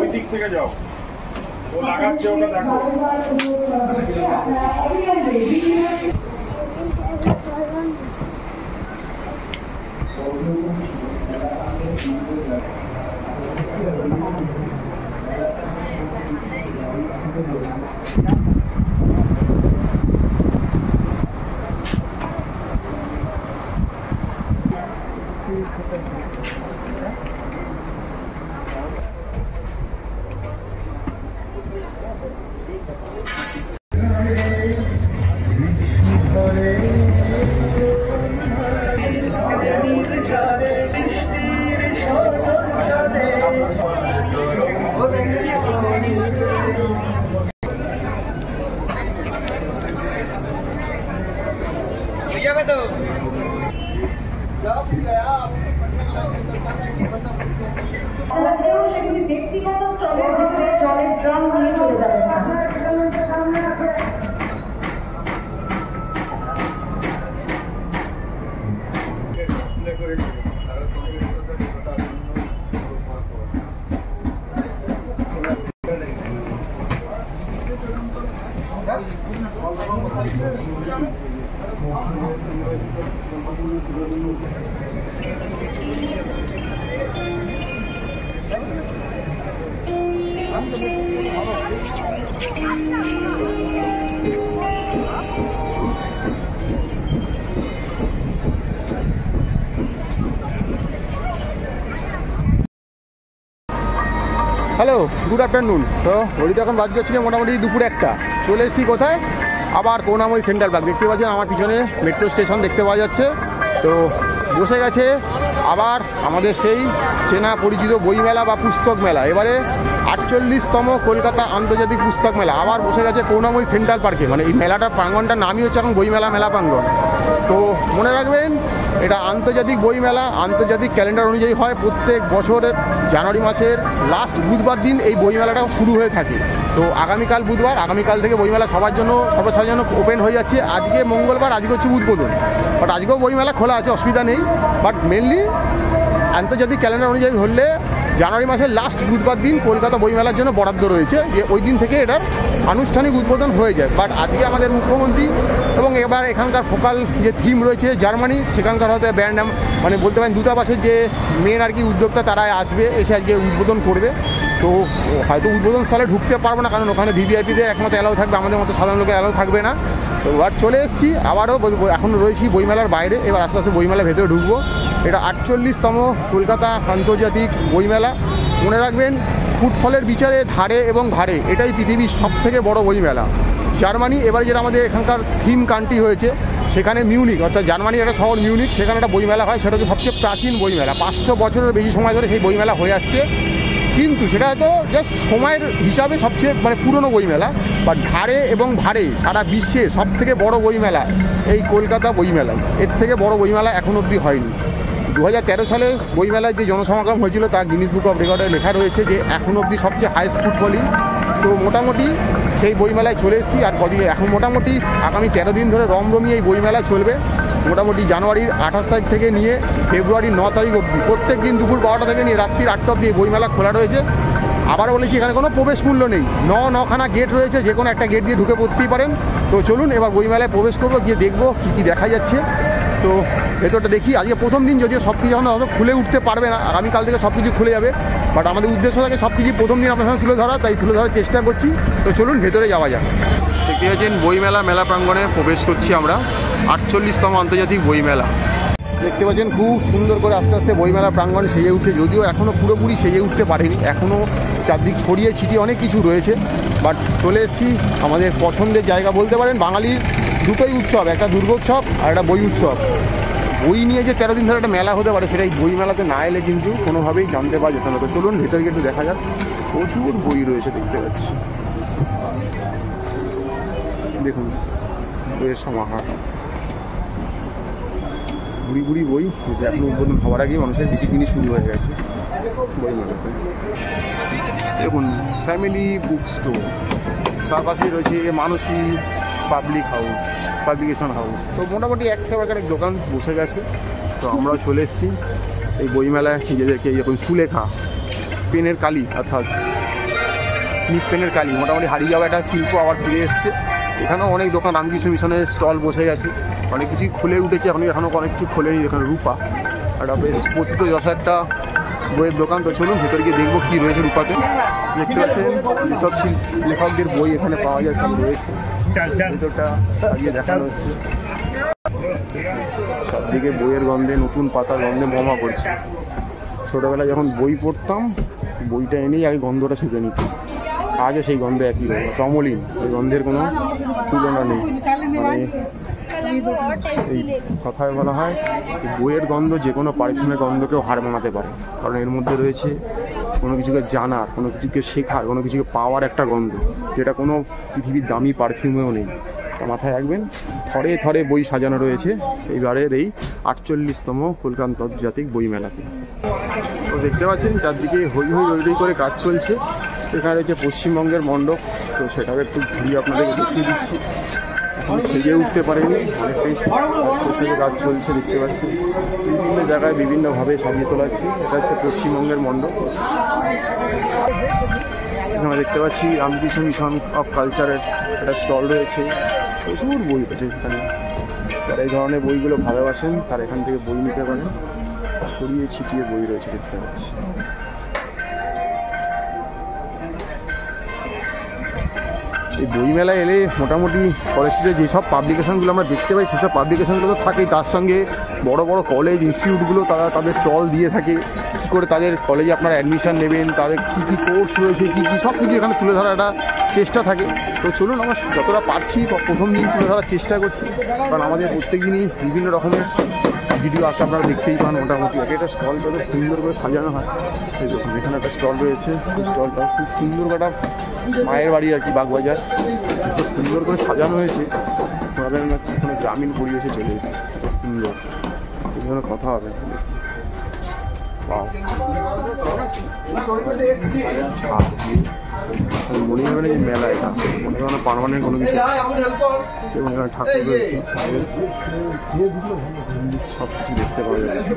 ওই দিক থেকে যাও, ও লাগাচ্ছে ওটা দেখো। Hello, good afternoon. তো ঘড়িতে এখন বাজে হচ্ছে মোটামুটি দুপুর 1টা। চলে এসেছি কোথায়? আবার করুণাময়ী সেন্ট্রাল পার্ক। দেখতে পাচ্ছেন আমার পিছনে মেট্রো স্টেশন দেখতে পাওয়া যাচ্ছে। তো বসে গেছে আবার আমাদের সেই চেনা পরিচিত বইমেলা বা পুস্তক মেলা। এবারে 48তম কলকাতা আন্তর্জাতিক পুস্তক মেলা আবার বসে গেছে করুণাময়ী সেন্ট্রাল পার্কে। মানে এই মেলাটার প্রাঙ্গণটার নামই হচ্ছে এখন বইমেলা মেলা প্রাঙ্গণ। তো মনে রাখবেন, এটা আন্তর্জাতিক বইমেলা। আন্তর্জাতিক ক্যালেন্ডার অনুযায়ী হয় প্রত্যেক বছরের জানুয়ারি মাসের লাস্ট বুধবার দিন এই বইমেলাটা শুরু হয়ে থাকে। তো আগামীকাল বুধবার, আগামীকাল থেকে বইমেলা সবার জন্য সর্বসাধারণের জন্য ওপেন হয়ে যাচ্ছে। আজকে মঙ্গলবার, আজকে হচ্ছে উদ্বোধন। বাট আজকেও বইমেলা খোলা আছে, অসুবিধা নেই। বাট মেনলি আন্তর্জাতিক ক্যালেন্ডার অনুযায়ী হলে জানুয়ারি মাসের লাস্ট বুধবার দিন কলকাতা বইমেলার জন্য বরাদ্দ রয়েছে, যে ওই দিন থেকে এটার আনুষ্ঠানিক উদ্বোধন হয়ে যায়। বাট আজকে আমাদের মুখ্যমন্ত্রী এবং এবার এখানকার ফোকাল যে থিম রয়েছে জার্মানি, সেখানকার হয়তো ব্যান্ড মানে বলতে পারেন দূতাবাসের যে মেন আর কি উদ্যোক্তা, তারা আসবে, এসে আজকে উদ্বোধন করবে। তো হয়তো উদ্বোধন স্থলে ঢুকতে পারবো না, কারণ ওখানে ভিভিআইপিদের একমাত্র অ্যালাউ থাকবে, আমাদের মতো সাধারণ লোকের অ্যালাউ থাকবে না। তো এবার চলে এসেছি, আবারও এখন রয়েছি বইমেলার বাইরে। এবার আস্তে আস্তে বইমেলার ভেতরে ঢুকবো। এটা 48তম কলকাতা আন্তর্জাতিক বইমেলা। মনে রাখবেন, ফুটফলের বিচারে ধারে এবং ভারে এটাই পৃথিবীর সবথেকে বড় বইমেলা। জার্মানি, এবার যেটা আমাদের এখানকার থিম কান্ট্রি হয়েছে, সেখানে মিউনিক, অর্থাৎ জার্মানির একটা শহর মিউনিক, সেখানে একটা বইমেলা হয়। সেটা হচ্ছে সবচেয়ে প্রাচীন বইমেলা। 500 বছরের বেশি সময় ধরে সেই বইমেলা হয়ে আসছে। কিন্তু সেটা হয়তো জাস্ট সময়ের হিসাবে সবচেয়ে মানে পুরনো বইমেলা। বা ধারে এবং ভারে সারা বিশ্বে সবথেকে বড় বইমেলা এই কলকাতা বইমেলা। এর থেকে বড় বইমেলা এখন অবধি হয়নি। 2013 সালে বইমেলায় যে জনসমাগম হয়েছিল তা গিনিস বুক অফ রেকর্ডে লেখা রয়েছে যে এখন অবধি সবচেয়ে হাইস্ট ফুটফলিং। তো মোটামুটি সেই বইমেলায় চলে এসেছি। আর কদিন এখন মোটামুটি আগামী 13 দিন ধরে রমরমি এই বইমেলা চলবে। মোটামুটি জানুয়ারির 28 তারিখ থেকে নিয়ে ফেব্রুয়ারির 9 তারিখ অবধি প্রত্যেক দিন দুপুর 12টা থেকে নিয়ে রাত্রির 8টা অবধি এই বইমেলা খোলা রয়েছে। আবার বলেছি, এখানে কোনো প্রবেশ মূল্য নেই। 9খানা গেট রয়েছে, যে কোনো একটা গেট দিয়ে ঢুকে পড়তেই পারেন। তো চলুন এবার বইমেলায় প্রবেশ করবো, গিয়ে দেখবো কী কী দেখা যাচ্ছে। তো ভেতরটা দেখি। আজকে প্রথম দিন, যদিও সব কিছু আমরা হয়তো খুলে উঠতে পারবে না, আগামীকাল থেকে সব কিছু খুলে যাবে। বাট আমাদের উদ্দেশ্য থাকে সব কিছু প্রথম দিন আপনার সঙ্গে তুলে ধরা, তাই তুলে ধরার চেষ্টা করছি। তো চলুন ভেতরে যাওয়া যাক। দেখতে পাচ্ছেন বইমেলা মেলা প্রাঙ্গণে প্রবেশ করছি আমরা। 48তম আন্তর্জাতিক বইমেলা। দেখতে পাচ্ছেন খুব সুন্দর করে আস্তে আস্তে বইমেলা প্রাঙ্গণ সেজে উঠছে, যদিও এখনও পুরোপুরি সেজে উঠতে পারেনি, এখনও চারদিক ছড়িয়ে ছিটিয়ে অনেক কিছু রয়েছে। বাট চলে এসেছি আমাদের পছন্দের জায়গা বলতে পারেন। বাঙালির দুটোই উৎসব, একটা দুর্গোৎসব আর একটা বই উৎসব। বই নিয়ে যে 13 দিন ধরে একটা মেলা হতে পারে, সেটা এই বই মেলাতে না এলে কিন্তু কোনোভাবেই জানতে পারা যেত না। তো চলুন ভেতরে একটু দেখা যাক। প্রচুর বই রয়েছে দেখতে পাচ্ছি, দেখুন বইয়ের সমাহার, বুড়ি বুড়ি বই। এখন উদ্বোধন হওয়ার আগেই মানুষের বিক্রি শুরু হয়ে গেছে বই মেলাতে। দেখুন ফ্যামিলি বুক স্টোর, তার পাশেই রয়েছে মানসী পাবলিকেশন হাউস। তো মোটামুটি এক দোকান বসে গেছে। তো আমরাও চলে এসেছি এই বইমেলায় নিজেদেরকে, যখন সুলেখা পেনের কালি, অর্থাৎ নিপ পেনের কালি মোটামুটি হারিয়ে যাওয়া একটা শিল্প আবার ফিরে এসছে। এখানেও অনেক দোকান রামকৃষ্ণ মিশনের স্টল বসে গেছে, অনেক কিছুই খুলে উঠেছে, এখনও অনেক কিছু খোলেনি। এখানে রূপা একটা বেশ পতিত যশা একটা বইয়ের দোকান। তো চলুন ভেতরে গিয়ে দেখবো কী রয়েছে রূপাতে। দেখতে পাচ্ছেন যেসব লেখকদের বই এখানে পাওয়া যায় সব রয়েছে, ভেতরটা সাজিয়ে দেখানো হচ্ছে। সবদিকে বইয়ের গন্ধে, নতুন পাতার গন্ধে মমা করছে। ছোটোবেলায় যখন বই পড়তাম, বইটা এনেই আগে গন্ধটা শুকে নিতাম, আজও সেই গন্ধ একই রকম চমলিন, এই গন্ধের কোনো তুলনা নেই। মানে এই কথায় বলা হয় বইয়ের গন্ধ যে কোনো পারফিউমের গন্ধকেও হার মানাতে পারে, কারণ এর মধ্যে রয়েছে কোনো কিছুকে জানার, কোনো কিছুকে শেখার, কোনো কিছুকে পাওয়ার একটা গন্ধ, যেটা কোনো পৃথিবীর দামি পারফিউমেও নেই। তা মাথায় রাখবেন, থরে থরে বই সাজানো রয়েছে এইবারের এই 48তম কলকাতা আন্তর্জাতিক বইমেলাতে। তো দেখতে পাচ্ছেন চারদিকে হই হই রই রই করে কাজ চলছে। এখানে রয়েছে পশ্চিমবঙ্গের মণ্ডপ, তো সেটাকে একটু ঘুরিয়ে আপনাদেরকে দেখিয়ে দিচ্ছি। এখন সেজে উঠতে পারেনি, অনেকটাই সেজে কাজ চলছে দেখতে পাচ্ছি। বিভিন্ন জায়গায় বিভিন্নভাবে সাজিয়ে তোলা হচ্ছে। এটা হচ্ছে পশ্চিমবঙ্গের মণ্ডপ। এখানে দেখতে পাচ্ছি রামকৃষ্ণ মিশন অফ কালচারের একটা স্টল রয়েছে, প্রচুর বই রয়েছে এখানে। যারা এই ধরনের বইগুলো ভালোবাসেন তারা এখান থেকে বই নিতে পারেন। ছড়িয়ে ছিটিয়ে বই রয়েছে দেখতে পাচ্ছি। এই বইমেলায় এলে মোটামুটি কলেজ স্ট্রিটে যেসব পাবলিকেশনগুলো আমরা দেখতে পাই সেসব পাবলিকেশনগুলো তো থাকেই, তার সঙ্গে বড় বড় কলেজ ইনস্টিটিউটগুলো তারা তাদের স্টল দিয়ে থাকে, কী করে তাদের কলেজে আপনারা অ্যাডমিশন নেবেন, তাদের কী কী কোর্স রয়েছে, কী কী সব কিছু এখানে তুলে ধরার একটা চেষ্টা থাকে। তো চলুন আমরা যতটা পারছি প্রথম দিন তুলে ধরার চেষ্টা করছি, কারণ আমাদের প্রত্যেক দিনই বিভিন্ন রকমের ভিডিও আসে, আপনারা দেখতেই পান। মোটামুটি একটা স্টল কত সুন্দর করে সাজানো হয়। এই দেখুন এখানে একটা স্টল রয়েছে, এই স্টলটা খুব সুন্দর, একটা মায়ের বাড়ি আর কি, বাগবাজার, খুব সুন্দর করে সাজানো হয়েছে। ভাবেন না কোনো গ্রামীণ পরিবেশে চলে এসেছে, সুন্দর, এই ধরনের কথা হবে। মনে হবে না যে মেলা, এটা মনে হয় না পার্মানেন্ট কোনো কিছু। এবং এখানে ঠাকুর রয়েছে, সব কিছু দেখতে পাওয়া যাচ্ছে।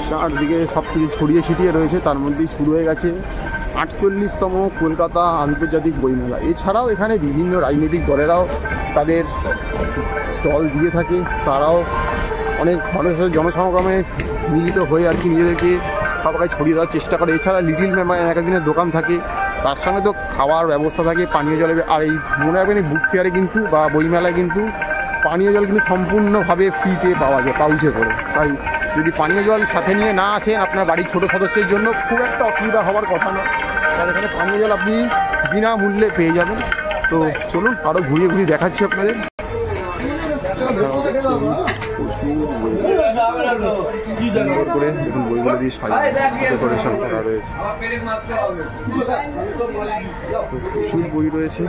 চারদিকে সব কিছু ছড়িয়ে ছিটিয়ে রয়েছে, তার মধ্যেই শুরু হয়ে গেছে 48তম কলকাতা আন্তর্জাতিক বইমেলা। এছাড়াও এখানে বিভিন্ন রাজনৈতিক দলেরাও তাদের স্টল দিয়ে থাকে, তারাও অনেক মানুষের জনসমাগমে মিলিত হয়ে আর কি নিজেদেরকে সবাই ছড়িয়ে দেওয়ার চেষ্টা করে। এছাড়া লিটিল ম্যাগাজিনের দোকান থাকে, তার সঙ্গে তো খাওয়ার ব্যবস্থা থাকে, পানীয় জলের। আর এই মনে রাখবেন এই বুক ফেয়ারে কিন্তু বা বইমেলায় কিন্তু পানীয় জল কিন্তু সম্পূর্ণভাবে ফ্রিতে পাওয়া যায় পাউচে করে। তাই যদি পানীয় জল সাথে নিয়ে না আসেন আপনার বাড়ির ছোটো সদস্যের জন্য খুব একটা অসুবিধা হওয়ার কথা নয়, কারণ এখানে পানীয় জল আপনি বিনামূল্যে পেয়ে যাবেন। তো চলুন আরও ঘুরিয়ে ঘুরিয়ে দেখাচ্ছি আপনাদের। সুন্দর করে দেখুন বইগুলো দিয়ে সাজানো, ডেকোরেশন করা রয়েছে, প্রচুর বই রয়েছে।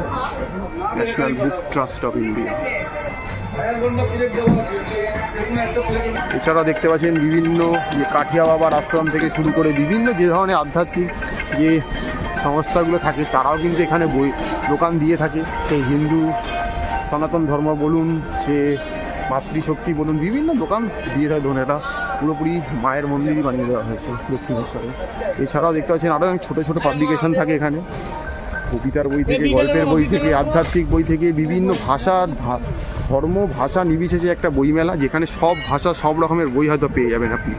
National book trust of India. এছাড়া দেখতে পাচ্ছেন বিভিন্ন কাঠিয়া বাবার আশ্রম থেকে শুরু করে বিভিন্ন যে ধরনের আধ্যাত্মিক যে সংস্থাগুলো থাকে তারাও কিন্তু এখানে বই দোকান দিয়ে থাকে। সেই হিন্দু সনাতন ধর্ম বলুন, সে মাতৃশক্তি বলুন, বিভিন্ন দোকান দিয়ে থাকে। ধরুন এটা পুরোপুরি মায়ের মন্দিরই বানিয়ে দেওয়া হয়েছে দক্ষিণেশ্বরে। এছাড়াও দেখতে পাচ্ছেন আরও ছোটো ছোটো পাবলিকেশন থাকে এখানে, কবিতার বই থেকে, গল্পের বই থেকে, আধ্যাত্মিক বই থেকে, বিভিন্ন ভাষার ধর্ম ভাষা নির্বিশেষে একটা বইমেলা, যেখানে সব ভাষা সব রকমের বই হয়তো পেয়ে যাবেন আপনি।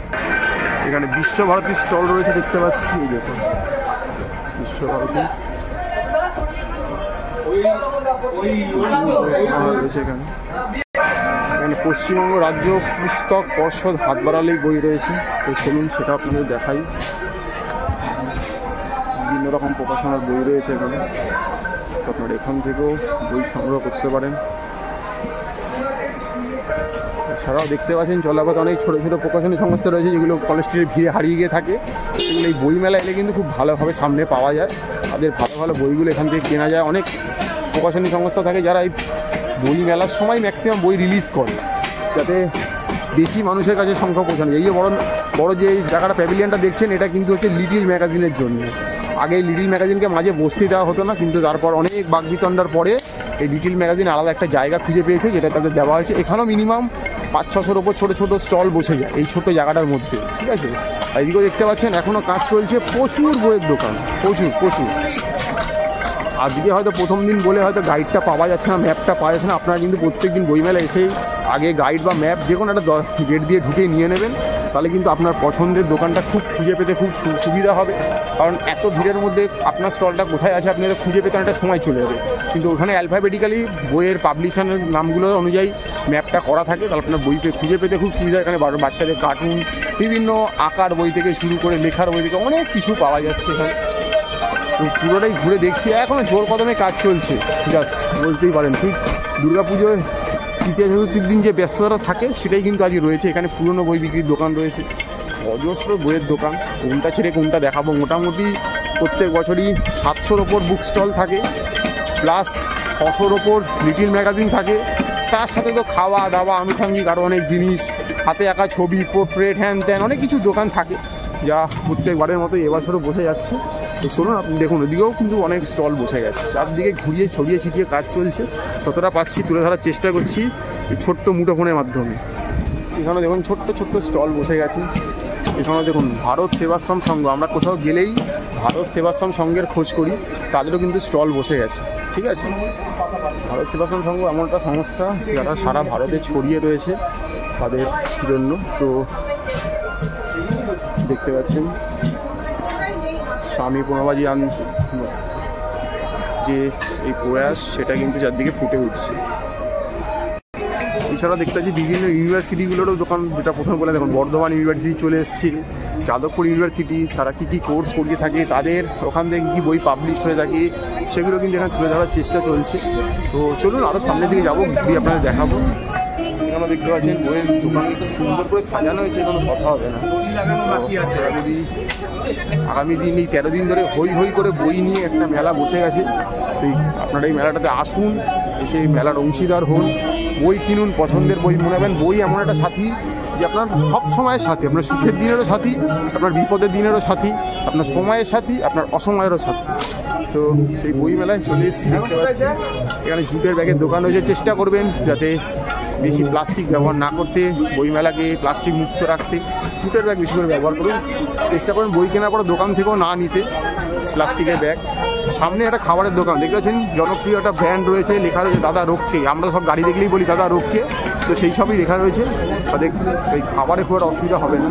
এখানে বিশ্বভারতী স্টল রয়েছে দেখতে পাচ্ছি, এই দেখুন বিশ্বভারতী রয়েছে এখানে। এখানে পশ্চিমবঙ্গ রাজ্য পুস্তক পর্ষদ হাত বাড়ালেই বই রয়েছে। তো চলুন সেটা আপনাদের দেখাই। বিভিন্ন রকম প্রকাশনার বই রয়েছে এখানে, তো আপনারা এখান থেকেও বই সংগ্রহ করতে পারেন। এছাড়াও দেখতে পাচ্ছেন চলাপথে অনেক ছোটো ছোটো প্রকাশনী সংস্থা রয়েছে, যেগুলো কলেজ স্ট্রিটের ভিড়ে হারিয়ে গিয়ে থাকে। এগুলো এই বইমেলা এলে কিন্তু খুব ভালোভাবে সামনে পাওয়া যায়, তাদের ভালো ভালো বইগুলো এখান থেকে কেনা যায়। অনেক প্রকাশনী সংস্থা থাকে যারা এই বই মেলার সময় ম্যাক্সিমাম বই রিলিজ করে, যাতে বেশি মানুষের কাছে সংখ্যা পৌঁছানো যায়। এই যে বড় যে জায়গাটা প্যাভিলিয়নটা দেখছেন, এটা কিন্তু হচ্ছে লিটিল ম্যাগাজিনের জন্য। আগে লিটিল ম্যাগাজিনকে মাঝে বসতে দেওয়া হতো না, কিন্তু তারপর অনেক বাকবিতণ্ডার পরে এই লিটিল ম্যাগাজিন আলাদা একটা জায়গা খুঁজে পেয়েছে, যেটা তাদের দেওয়া হয়েছে। এখানেও মিনিমাম 500-600 ওপর ছোটো ছোটো স্টল বসে যায় এই ছোটো জায়গাটার মধ্যে, ঠিক আছে। আর এদিকেও দেখতে পাচ্ছেন এখনও কাজ চলছে, প্রচুর বইয়ের দোকান, প্রচুর। আজকে হয়তো প্রথম দিন বলে হয়তো গাইডটা পাওয়া যাচ্ছে না, ম্যাপটা পাওয়া যাচ্ছে না। আপনারা কিন্তু প্রত্যেক দিন বইমেলা এসেই আগে গাইড বা ম্যাপ যে কোনো একটা গেট দিয়ে ঢুকে নিয়ে নেবেন, তাহলে কিন্তু আপনার পছন্দের দোকানটা খুব খুঁজে পেতে খুব সুবিধা হবে। কারণ এত ভিড়ের মধ্যে আপনার স্টলটা কোথায় আছে আপনি খুঁজে পেতে অনেকটা সময় চলে যাবে। কিন্তু ওখানে অ্যালফাবেটিক্যালি বইয়ের পাবলিশারের নামগুলো অনুযায়ী ম্যাপটা করা থাকে, তাহলে আপনার বই খুঁজে পেতে খুব সুবিধা। এখানে বাচ্চাদের কার্টুন, বিভিন্ন আঁকার বই থেকে শুরু করে লেখার বই থেকে অনেক কিছু পাওয়া যাচ্ছে এখানে। তো পুরোটাই ঘুরে দেখছি, এখনও জোর কদমে কাজ চলছে, জাস্ট বলতেই পারেন। ঠিক দুর্গাপুজোয় তৃতীয় চতুর্থীর দিন যে ব্যস্ততা থাকে সেটাই কিন্তু আজকে রয়েছে। এখানে পুরনো বই বিক্রির দোকান রয়েছে, অজস্র বইয়ের দোকান। কোনটা ছেড়ে কোনটা দেখাবো। মোটামুটি প্রত্যেক বছরই 700-র ওপর বুক স্টল থাকে, প্লাস 600-র ওপর লিটিল ম্যাগাজিন থাকে। তার সাথে তো খাওয়া দাওয়া আনুষঙ্গিক আরও অনেক জিনিস, হাতে আঁকা ছবি, পোর্ট্রেট, হ্যান ত্যান অনেক কিছু দোকান থাকে, যা প্রত্যেকবারের মতো এবছরও বসে যাচ্ছে। তো চলুন আপনি দেখুন, ওদিকেও কিন্তু অনেক স্টল বসে গেছে। চারদিকে ঘুরিয়ে ছড়িয়ে ছিটিয়ে কাজ চলছে, ততটা পাচ্ছি তুলে ধরার চেষ্টা করছি এই ছোট্ট মুঠোফোনের মাধ্যমে। এখানে দেখুন ছোট্ট স্টল বসে গেছে। এখানে দেখুন ভারত সেবাশ্রম সংঘ, আমরা কোথাও গেলেই ভারত সেবাশ্রম সংঘের খোঁজ করি, তাদেরও কিন্তু স্টল বসে গেছে, ঠিক আছে। ভারত সেবাশ্রম সংঘ এমন একটা সংস্থা যারা সারা ভারতে ছড়িয়ে রয়েছে তাদের জন্য। তো দেখতে পাচ্ছেন স্বামী প্রণবাজি যে এই প্রয়াস, সেটা কিন্তু চারদিকে ফুটে উঠছে। এছাড়া দেখতে পাচ্ছি বিভিন্ন ইউনিভার্সিটিগুলোরও দোকান, যেটা প্রথমে বলে দেখুন বর্ধমান ইউনিভার্সিটি চলে এসেছে, যাদবপুর ইউনিভার্সিটি, তারা কী কোর্স করিয়ে থাকে, তাদের ওখান থেকে কী বই পাবলিশ হয়ে থাকে, সেগুলো কিন্তু এখানে তুলে ধরার চেষ্টা চলছে। তো চলুন আরও সামনের দিকে যাবো, ঘুরিয়ে আপনাদের দেখাবো। এখানে দেখতে পাচ্ছেন বইয়ের দোকানটা সুন্দর করে সাজানো হয়েছে, কোনো কথা হবে না। যদি আগামী দিন এই 13 দিন ধরে হই করে বই নিয়ে একটা মেলা বসে গেছে, তো আপনারা এই মেলাটাতে আসুন, এসে এই মেলার অংশীদার হন, বই কিনুন, পছন্দের বই। মনে রাখবেন বই এমন একটা সাথী যে আপনার সব সময়ের সাথী, আপনার সুখের দিনেরও সাথী, আপনার বিপদের দিনেরও সাথী, আপনার সময়ের সাথী, আপনার অসময়েরও সাথী। তো সেই বই মেলায় চলে এসেছি, দেখতে পাচ্ছি এখানে জুটের ব্যাগের দোকান রয়েছে। চেষ্টা করবেন যাতে বেশি প্লাস্টিক ব্যবহার না করতে, বইমেলাকে প্লাস্টিক মুক্ত রাখতে, জুটের ব্যাগ বেশি করে ব্যবহার করুন। চেষ্টা করুন বই কেনার পরে দোকান থেকেও না নিতে প্লাস্টিকের ব্যাগ। সামনে একটা খাবারের দোকান দেখতে পাচ্ছেন, জনপ্রিয় একটা ব্র্যান্ড রয়েছে, লেখা রয়েছে দাদা রক্ষে। আমরা সব গাড়ি দেখলেই বলি দাদা রক্ষে, তো সেই সবই লেখা রয়েছে। তাদের এই খাবারে খুব একটা অসুবিধা হবে না।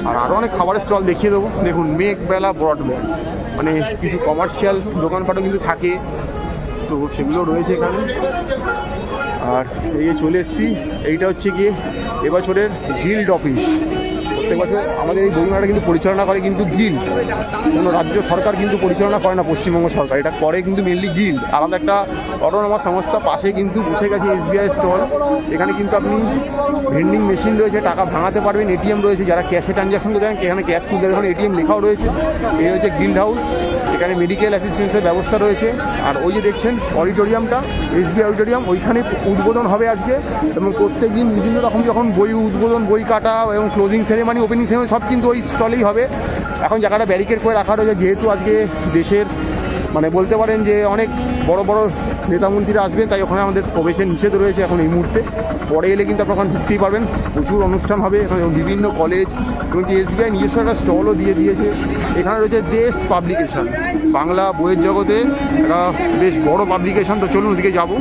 আর আরও অনেক খাবারের স্টল দেখিয়ে দেবো। দেখুন মেঘবেলা ব্রডব্যান্ড, মানে কিছু কমার্শিয়াল দোকানপাটও কিন্তু থাকে, তো সেগুলো রয়েছে এখানে। আর এই চলে এসেছি, এইটা হচ্ছে গিয়ে এবছরের গিল্ড অফিস। প্রত্যেক বছর আমাদের এই বইমেলাটা কিন্তু পরিচালনা করে কিন্তু গিল্ড, কোনো রাজ্য সরকার কিন্তু পরিচালনা করে না, পশ্চিমবঙ্গ সরকার এটা করে কিন্তু মেনলি গিল্ড, আলাদা একটা অটোনমাস সংস্থা। পাশে কিন্তু বসে গেছে SBI স্টল। এখানে কিন্তু আপনি ভেন্ডিং মেশিন রয়েছে, টাকা ভাঙাতে পারবেন, ATM রয়েছে, যারা ক্যাশে ট্রানজ্যাকশন করতে দেন এখানে ক্যাশ তুলতে, এখানে ATM লেখাও রয়েছে। এই হচ্ছে গিল্ড হাউস, এখানে মেডিকেল অ্যাসিস্ট্যান্সের ব্যবস্থা রয়েছে। আর ওই যে দেখছেন অডিটোরিয়ামটা, SBI অডিটোরিয়াম, ওইখানে উদ্বোধন হবে আজকে। এবং প্রত্যেক দিন বিভিন্ন রকম যখন বই উদ্বোধন, বই কাটা এবং ক্লোজিং সেরেমানি, ওপেনিং সেরেমানি সব কিন্তু ওই স্টলেই হবে। এখন জায়গাটা ব্যারিকেড করে রাখা রয়েছে, যেহেতু আজকে দেশের মানে বলতে পারেন যে অনেক বড় বড় নেতামন্ত্রীরা আসবেন, তাই ওখানে আমাদের প্রবেশের নিষেধ রয়েছে এখন এই মুহূর্তে। পরে এলে কিন্তু আপনারা ওখানে ঢুকতেই পারবেন, প্রচুর অনুষ্ঠান হবে এখানে, বিভিন্ন কলেজ এবং SBI নিজস্ব একটা স্টলও দিয়ে দিয়েছে। এখানে রয়েছে দেশ পাবলিকেশন, বাংলা বইয়ের জগতে একটা বেশ বড় পাবলিকেশন। তো চলুন ওদিকে যাবো।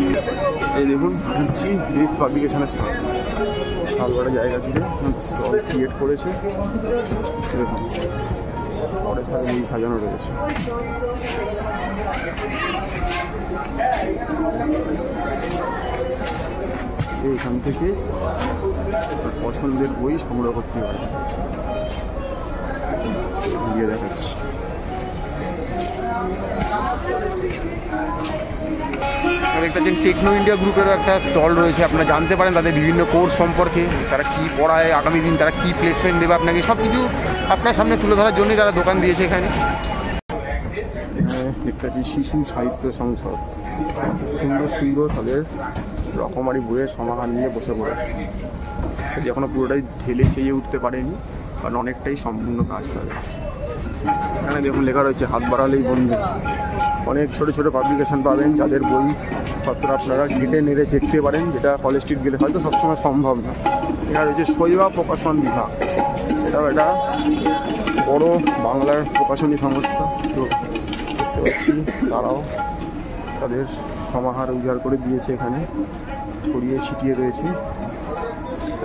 এই দেখুন ঘুরছি, দেশ পাবলিকেশনের স্টল, শালবাড়া জায়গা জুড়ে স্টল ক্রিয়েট করেছে। দেখুন পরে বই সাজানো রয়েছে। এইখান থেকে পছন্দের বই সংগ্রহ করতে পারে, দিয়ে দেখাচ্ছি। দেখতে পাচ্ছেন টেকনো ইন্ডিয়া গ্রুপেরও একটা স্টল রয়েছে, আপনারা জানতে পারেন তাদের বিভিন্ন কোর্স সম্পর্কে, তারা কী পড়ায়, আগামী দিন তারা কী প্লেসমেন্ট দেবে আপনাকে, সব কিছু আপনার সামনে তুলে ধরার জন্যই তারা দোকান দিয়েছে এখানে। দেখতে পাচ্ছি শিশু সাহিত্য সংসদ, সুন্দর সুন্দর তাদের রকমারি বইয়ের সমাহার নিয়ে বসে পড়েছে। এখনও পুরোটাই ঢেলে খেয়ে উঠতে পারেনি, কারণ অনেকটাই সম্পূর্ণ কাজ তাদের। এখানে দেখুন লেখা রয়েছে হাত বাড়ালেই বন্ধু। অনেক ছোট ছোট পাবলিকেশন পাবেন, যাদের বইপত্র আপনারা ঘেটে নেড়ে দেখতে পারেন, যেটা কলেজ স্ট্রিট গেলে হয়তো সবসময় সম্ভব না। এখানে রয়েছে শৈবা প্রকাশন বিভাগ, এটাও একটা বড় বাংলার প্রকাশনী সংস্থা। তো দেখতে পাচ্ছি তারাও তাদের সমাহার উজাড় করে দিয়েছে, এখানে ছড়িয়ে ছিটিয়ে রয়েছে।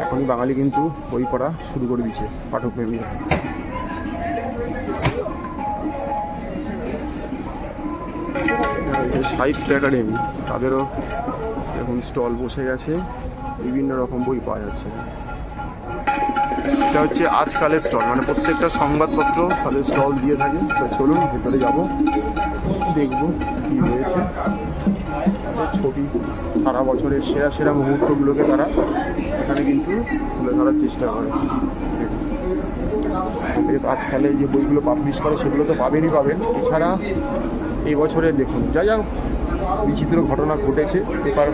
এখনই বাঙালি কিন্তু বই পড়া শুরু করে দিয়েছে পাঠকপ্রেমীরা। সাহিত্য একাডেমি, তাদেরও এখন স্টল বসে গেছে, বিভিন্ন রকম বই পাওয়া যাচ্ছে। এটা হচ্ছে আজকালের স্টল, মানে প্রত্যেকটা সংবাদপত্র তাদের স্টল দিয়ে থাকে। তো চলুন ভেতরে যাব, দেখব কি রয়েছে। ছবি সারা বছরের সেরা সেরা মুহূর্তগুলোকে তারা এখানে কিন্তু তুলে ধরার চেষ্টা করে। আজকালে যে বইগুলো পাবলিশ করে সেগুলো তো পাবেনই পাবেন, এছাড়া এই বছরে দেখুন যা যা বিচিত্র ঘটনা ঘটেছে পেপার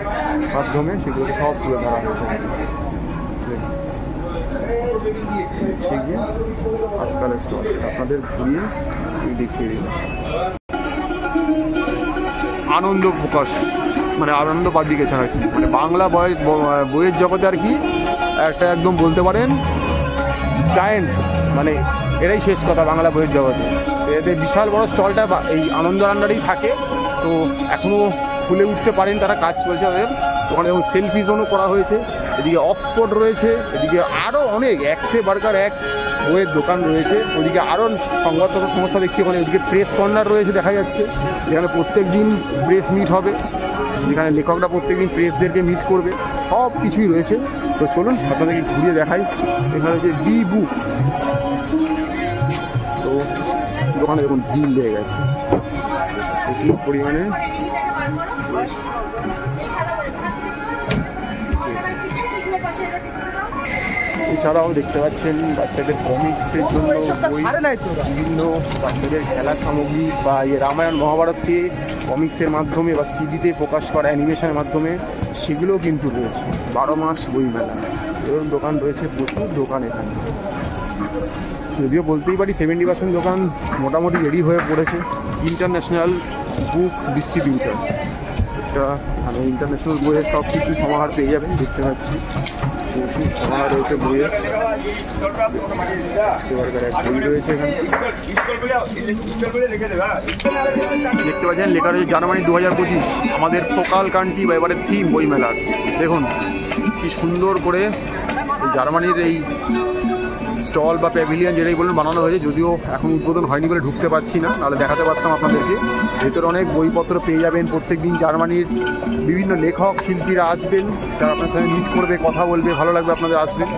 মাধ্যমে, সেগুলোকে সব তুলে ধরা হয়েছে। গিয়ে আজকালের স্টল আপনাদের ঘুরিয়ে দেখিয়ে দিন। আনন্দ প্রকাশ মানে আনন্দ পাবলিকেশন আর কি, মানে বাংলা বইয়ের জগতে আর কি একটা একদম বলতে পারেন জায়েন্ট, মানে এটাই শেষ কথা বাংলা বইয়ের জগতে। এদের বিশাল বড় স্টলটা এই আনন্দ আন্ডারেই থাকে, তো এখনও খুলে উঠতে পারেন, তারা কাজ চলছে তাদের। ওখানে যেমন সেলফি জোনও করা হয়েছে, এদিকে অক্সফোর্ড রয়েছে, এদিকে আরও অনেক একসে বার্কার এক বইয়ের দোকান রয়েছে, ওদিকে আরও সংবাদপত্র সংস্থা দেখছি। ওখানে ওদিকে প্রেস কর্নার রয়েছে দেখা যাচ্ছে, যেখানে প্রত্যেক দিন প্রেস মিট হবে, যেখানে লেখকরা প্রত্যেকদিন প্রেসদেরকে মিট করবে, সব কিছুই রয়েছে। তো চলুন আপনাদেরকে ঘুরিয়ে দেখাই। এখানে হচ্ছে বি বুক, তো দোকানে দেখুন ভিড় লেগে গেছে প্রচুর পরিমাণে। এছাড়াও দেখতে পাচ্ছেন বাচ্চাদের কমিক্সের জন্য বই, বিভিন্ন বাচ্চাদের খেলার সামগ্রী বা রামায়ণ মহাভারতকে কমিক্সের মাধ্যমে বা সিডিতে প্রকাশ করা অ্যানিমেশনের মাধ্যমে সেগুলো কিন্তু রয়েছে। 12 মাস বই মেলা, এরকম দোকান রয়েছে, প্রচুর দোকান এখানে। যদিও বলতেই পারি 70% দোকান মোটামুটি রেডি হয়ে পড়েছে। ইন্টারন্যাশনাল বুক ডিস্ট্রিবিউটার, এটা মানে ইন্টারন্যাশনাল বইয়ের সব কিছু সমাহার পেয়ে যাবেন। দেখতে পাচ্ছি প্রচুর সমাহার রয়েছে বইয়ের, এক বই রয়েছে এখানে। দেখতে পাচ্ছেন লেখা রয়েছে জার্মানি 2025, আমাদের ফোকাল কান্ট্রি বা এবারের থিম বই মেলার। দেখুন কি সুন্দর করে এই জার্মানির এই স্টল বা প্যাভিলিয়ন যেটাই বলুন বানানো হয়েছে, যদিও এখন উদ্বোধন হয়নি বলে ঢুকতে পারছি না, নাহলে দেখাতে পারতাম আপনাদেরকে। ভেতরে অনেক বইপত্র পেয়ে যাবেন, প্রত্যেক দিন জার্মানির বিভিন্ন লেখক শিল্পীরা আসবেন, যারা আপনার সাথে মিট করবে, কথা বলবে, ভালো লাগবে আপনাদের আসবেন।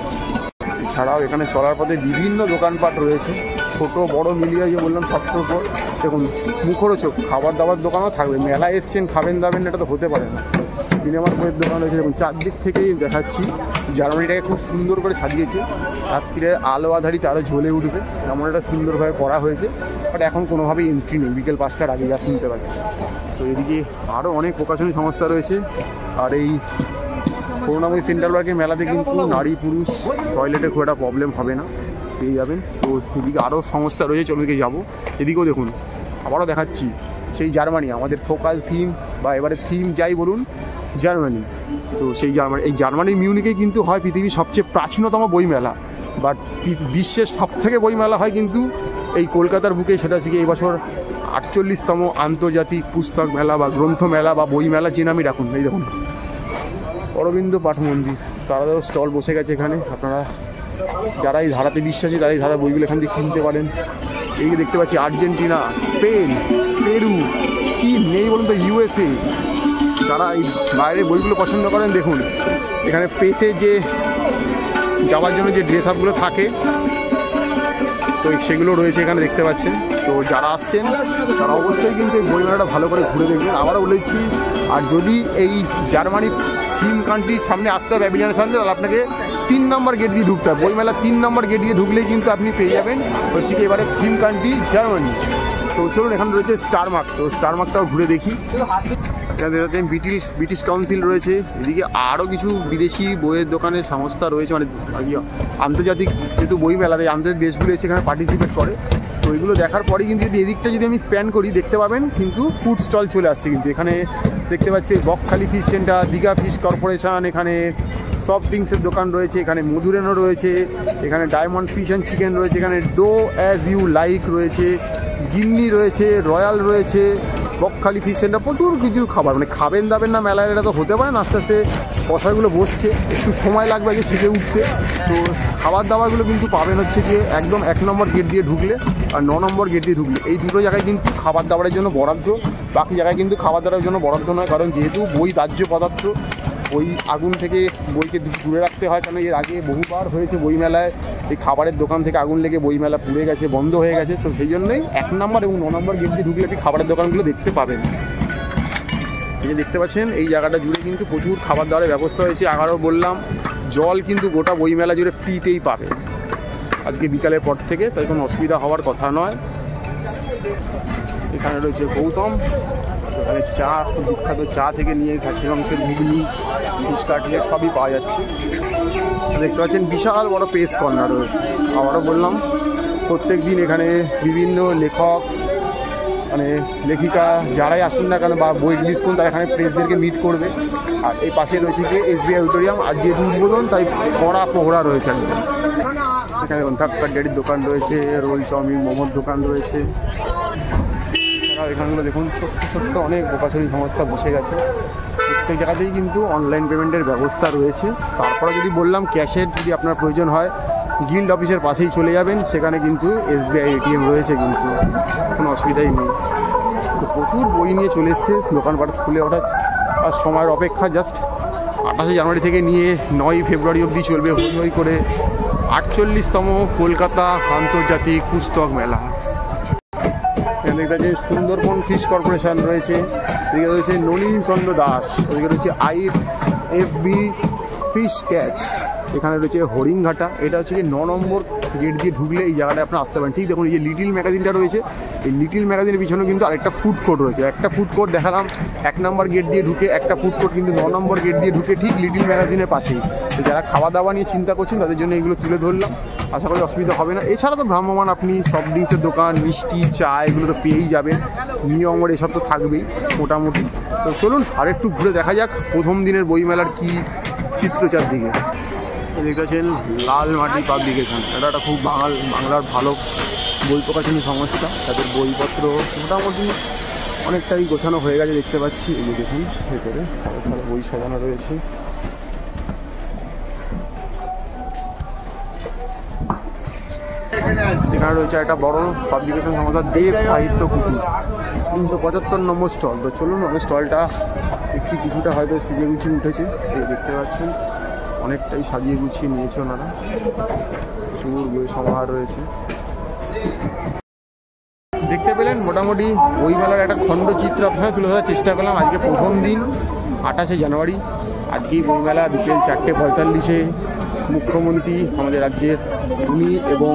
এছাড়াও এখানে চলার পথে বিভিন্ন দোকানপাট রয়েছে, ছোট বড় মিলিয়ে যে বললাম 700 উপর। দেখুন মুখরোচক খাবার দাবার দোকানও থাকবে, মেলায় এসছেন খাবেন দাবেন এটা তো হতে পারে না। সিনেমার বইয়ের দোকান রয়েছে, দেখুন চারদিক থেকেই দেখাচ্ছি। জার্মানিটাকে খুব সুন্দর করে সাজিয়েছে, রাত্রিরের আলো আধারিতে আরও জ্বলে উঠবে এমন একটা সুন্দরভাবে করা হয়েছে। বাট এখন কোনোভাবেই এন্ট্রি নেই, বিকেল 5টার আগে যা শুনতে পাচ্ছি। তো এদিকে আরও অনেক প্রকাশনী সংস্থা রয়েছে। আর এই করুণাময়ী সেন্ট্রাল পার্কের মেলাতে কিন্তু নারী পুরুষ টয়লেটে খুব একটা প্রবলেম হবে না, পেয়ে যাবেন। তো এদিকে আরও সংস্থা রয়েছে, চলুন দিকে যাবো। এদিকেও দেখুন আবারও দেখাচ্ছি সেই জার্মানি, আমাদের ফোকাল থিম বা এবারে থিম যাই বলুন জার্মানি। তো সেই এই জার্মানির মিউনিকেই কিন্তু হয় পৃথিবীর সবচেয়ে প্রাচীনতম বই মেলা, বাট বিশ্বের সবথেকে বই মেলা হয় কিন্তু এই কলকাতার বুকে। সেটা হচ্ছে কি এই বছর 48তম আন্তর্জাতিক পুস্তক মেলা বা গ্রন্থ মেলা বা বই মেলা, যে নামই রাখুন। এই দেখুন অরবিন্দ পাঠ মন্দির, তারাদেরও স্টল বসে গেছে এখানে। আপনারা যারা এই ধারাতে বিশ্বাসী তারা এই ধারা বইগুলো এখান থেকে কিনতে পারেন। এই দেখতে পাচ্ছি আর্জেন্টিনা, স্পেন, পেরু, কি নেই বলুন তো, USA। যারা এই বাইরে বইগুলো পছন্দ করেন দেখুন এখানে প্রেসে যে যাওয়ার জন্য যে ড্রেস আপগুলো থাকে, তো সেগুলো রয়েছে এখানে দেখতে পাচ্ছেন। তো যারা আসছেন তারা অবশ্যই কিন্তু এই বই মেলাটা ভালো করে ঘুরে দেখবেন। আবারও বলেছি, আর যদি এই জার্মানি থিম কান্ট্রির সামনে আসতে হবে প্যাভিলিয়নের সামনে, তাহলে আপনাকে 3 নম্বর গেট দিয়ে ঢুকতে হবে। বই মেলা 3 নম্বর গেট দিয়ে ঢুকলেই কিন্তু আপনি পেয়ে যাবেন হচ্ছে কি এবারে থিম কান্ট্রি জার্মানি। তো চলুন এখানে রয়েছে স্টার মার্ক, তো স্টার মার্কটাও ঘুরে দেখি। এখানে দেখেন ব্রিটিশ কাউন্সিল রয়েছে, এদিকে আরও কিছু বিদেশি বইয়ের দোকানের সংস্থা রয়েছে, মানে আন্তর্জাতিক যেহেতু বই মেলাতে আন্তর্জাতিক দেশগুলো এসে এখানে পার্টিসিপেট করে। তো ওইগুলো দেখার পরেই কিন্তু যদি এদিকটা যদি আমি স্প্যান করি দেখতে পাবেন কিন্তু ফুড স্টল চলে আসছে। কিন্তু এখানে দেখতে পাচ্ছি Bakkhali fish centre, Digha fish corporation, এখানে সফট ড্রিঙ্কসের দোকান রয়েছে, এখানে মধুরেনও রয়েছে, এখানে ডায়মন্ড ফিশ অ্যান্ড চিকেন রয়েছে, এখানে ডো অ্যাজ ইউ লাইক রয়েছে, গিন্নি রয়েছে, রয়্যাল রয়েছে, বকখালি ফিশ সেন্টার, প্রচুর কিছু খাবার। মানে খাবেন দাবেন না মেলায়, এটা তো হতে পারে না। আস্তে আস্তে পয়সাগুলো বসছে, একটু সময় লাগবে আগে শিখে উঠতে। তো খাবার দাবারগুলো কিন্তু পাবেন হচ্ছে গিয়ে একদম 1 নম্বর গেট দিয়ে ঢুকলে আর 9 নম্বর গেট দিয়ে ঢুকলে, এই দুটো জায়গায় কিন্তু খাবার দাবারের জন্য বরাদ্দ। বাকি জায়গায় কিন্তু খাবার দাবারের জন্য বরাদ্দ নয়, কারণ যেহেতু বই দাহ্য পদার্থ, ওই আগুন থেকে বইকে দূরে রাখতে হয়। কারণ এর আগে বহুবার হয়েছে বইমেলায় এই খাবারের দোকান থেকে আগুন লেগে বইমেলা পুড়ে গেছে, বন্ধ হয়ে গেছে। তো সেই জন্যই 1 নম্বর এবং 9 নম্বর গেট দিয়ে ঢুকলে আপনি খাবারের দোকানগুলো দেখতে পাবেন। এই যে দেখতে পাচ্ছেন এই জায়গাটা জুড়ে কিন্তু প্রচুর খাবার দাবারের ব্যবস্থা হয়েছে। আগারও বললাম জল কিন্তু গোটা বইমেলা জুড়ে ফ্রিতেই পাবে আজকে বিকালের পর থেকে, তাই কোনো অসুবিধা হওয়ার কথা নয়। এখানে রয়েছে গৌতম, এখানে চা, খুব বিখ্যাত চা থেকে নিয়ে খাসি মাংসের ঘুগনি, ফিশ কাটলেট সবই পাওয়া যাচ্ছে। দেখতে পাচ্ছেন বিশাল বড় প্রেস কর্নার রয়েছে। আবারও বললাম প্রত্যেক দিন এখানে বিভিন্ন লেখক, মানে লেখিকা যারাই আসুন না কেন বা বই রিলিজ করুন, তারা এখানে প্রেসদেরকে মিট করবে। আর এই পাশে রয়েছে যে SBI অডিটোরিয়াম, আর যেহেতু উদ্বোধন তাই কড়া প্রহরা রয়েছে। এখানে থাপ্পাড্ডির দোকান রয়েছে, রোল চাউমিন মোমোর দোকান রয়েছে। এখানগুলো দেখুন ছোট্ট ছোট্ট অনেক প্রকাশনী সংস্থা বসে গেছে। প্রত্যেক জায়গাতেই কিন্তু অনলাইন পেমেন্টের ব্যবস্থা রয়েছে। তারপরে যদি বললাম ক্যাশের যদি আপনার প্রয়োজন হয়, গিল্ড অফিসের পাশেই চলে যাবেন, সেখানে কিন্তু SBI ATM রয়েছে, কিন্তু কোনো অসুবিধাই নেই। তো প্রচুর বই নিয়ে চলে এসছে, দোকানপাট খুলে ওঠা আর সময়ের অপেক্ষা। জাস্ট 28 জানুয়ারি থেকে নিয়ে 9 ফেব্রুয়ারি অবধি চলবে হই হই করে 48তম কলকাতা আন্তর্জাতিক পুস্তক মেলা। এখানে দেখতে পাচ্ছি সুন্দরবন ফিশ কর্পোরেশন রয়েছে, এদিকে রয়েছে নলিন চন্দ্র দাস, ওদিকে রয়েছে IFB ফিশ ক্যাচ, এখানে রয়েছে হরিণঘাটা। এটা হচ্ছে কি 9 নম্বর গেট দিয়ে ঢুকলে এই জায়গাটা আপনার আসতে পারেন। ঠিক দেখুন এই যে লিটিল ম্যাগাজিনটা রয়েছে, এই লিটিল ম্যাগাজিনের পিছনে কিন্তু আরেকটা ফুড কোর্ট রয়েছে। একটা ফুড কোর্ট দেখালাম 1 নম্বর গেট দিয়ে ঢুকে, একটা ফুড কোর্ট কিন্তু 9 নম্বর গেট দিয়ে ঢুকে ঠিক লিটিল ম্যাগাজিনের পাশেই। তো যারা খাওয়া দাওয়া নিয়ে চিন্তা করছেন তাদের জন্য এগুলো তুলে ধরলাম, আশা করি অসুবিধা হবে না। এছাড়া তো ভ্রাম্যমান আপনি সফট ড্রিঙ্কসের দোকান, মিষ্টি, চা এগুলো তো পেয়েই যাবেন, নিয়ম এসব তো থাকবেই মোটামুটি। তো চলুন আর একটু ঘুরে দেখা যাক প্রথম দিনের বইমেলার কি চিত্র চারদিকে। দেখতে পাচ্ছেন লাল মাটি পাবলিকেশন, এটা একটা খুব বাংলার ভালো বই প্রকাশনী সংস্থা। তাদের বইপত্র মোটামুটি অনেকটাই গোছানো হয়ে গেছে দেখতে পাচ্ছি। এই যে দেখুন ভেতরে ভালো বই সাজানো রয়েছে। এখানে রয়েছে একটা বড় পাবলিকেশন সংস্থা দেব সাহিত্য কুটির, 375 নম্বর স্টল। তো চলুন অনেক স্টলটা দেখছি কিছুটা হয়তো সিজে গুছিয়ে উঠেছে, এই দেখতে পাচ্ছেন অনেকটাই সাজিয়ে গুছিয়ে নিয়েছে ওনারা। প্রচুর বই সমাহার রয়েছে। দেখতে পেলেন মোটামুটি বইমেলার একটা খণ্ডচিত্র আপনারা তুলে ধরার চেষ্টা করলাম। আজকে প্রথম দিন 28 জানুয়ারি, আজকেই বইমেলা বিকেল 4:45-এ মুখ্যমন্ত্রী আমাদের রাজ্যের উনি এবং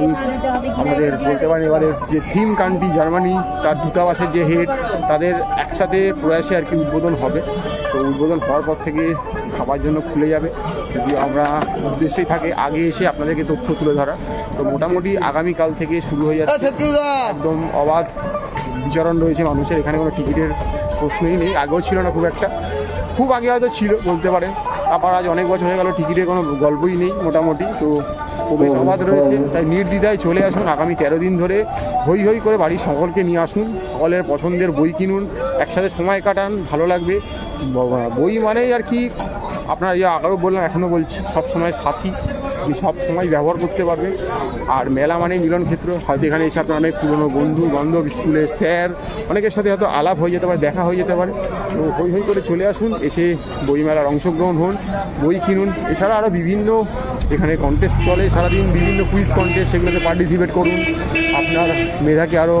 আমাদের বলতে পারেন এবারের যে থিম কান্ট্রি জার্মানি তার দূতাবাসের যে হেড, তাদের একসাথে প্রয়াসে আর কি উদ্বোধন হবে। তো উদ্বোধন হওয়ার পর থেকে খাবার জন্য খুলে যাবে, যদি আমরা উদ্দেশ্যই থাকে আগে এসে আপনাদেরকে তথ্য তুলে ধরা। তো মোটামুটি আগামীকাল থেকে শুরু হয়ে যাচ্ছে, একদম অবাধ বিচরণ রয়েছে মানুষের। এখানে কোনো টিকিটের প্রশ্নই নেই, আগেও ছিল না খুব একটা, খুব আগে হয়তো ছিল বলতে পারেন, আবার আজ অনেক বছর হয়ে গেল টিকিটের কোনো গল্পই নেই মোটামুটি। তো খুবই অবাধ রয়েছে, তাই নির্দ্বিধায় চলে আসুন। আগামী 13 দিন ধরে হই হই করে বাড়ির সকলকে নিয়ে আসুন, সকলের পছন্দের বই কিনুন, একসাথে সময় কাটান, ভালো লাগবে। বই মানেই আর কি আপনার আগেও বললাম এখনও বলছি, সবসময় সাথী, সব সময় ব্যবহার করতে পারবে। আর মেলা মানে মিলন ক্ষেত্র, হয়তো এখানে এসে আপনার অনেক পুরনো বন্ধু বান্ধব, স্কুলের স্যার অনেকের সাথে হয়তো আলাপ হয়ে যেতে পারে, দেখা হয়ে যেতে পারে। তো হই হই করে চলে আসুন, এসে বইমেলার অংশগ্রহণ হন, বই কিনুন। এছাড়া আরও বিভিন্ন এখানে কন্টেস্ট চলে সারাদিন, বিভিন্ন কুইজ কন্টেস্ট, সেগুলোতে পার্টিসিপেট করুন, আপনার মেধাকে আরও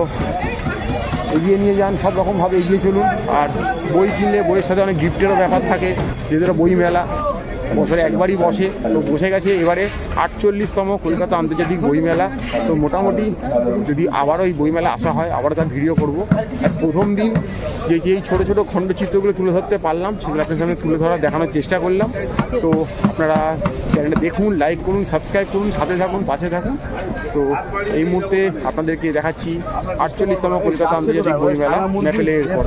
এগিয়ে নিয়ে যান, সব রকমভাবে এগিয়ে চলুন। আর বই কিনলে বইয়ের সাথে অনেক গিফটেরও ব্যাপার থাকে, যেহেতু বই মেলা। বছরে একবারই বসে। তো বসে গেছে এবারে 48তম কলকাতা আন্তর্জাতিক বইমেলা। তো মোটামুটি যদি আবারও এই বইমেলা আসা হয় আবারও তার ভিডিও করব। আর প্রথম দিন যেই ছোটো ছোটো খণ্ডচিত্রগুলো তুলে ধরতে পারলাম সেগুলো আপনার সামনে তুলে ধরার দেখানোর চেষ্টা করলাম। তো আপনারা চ্যানেলটা দেখুন, লাইক করুন, সাবস্ক্রাইব করুন, সাথে থাকুন, পাশে থাকুন। তো এই মুহূর্তে আপনাদেরকে দেখাচ্ছি 48তম কলকাতা আন্তর্জাতিক বইমেলা ম্যাপেলের পর।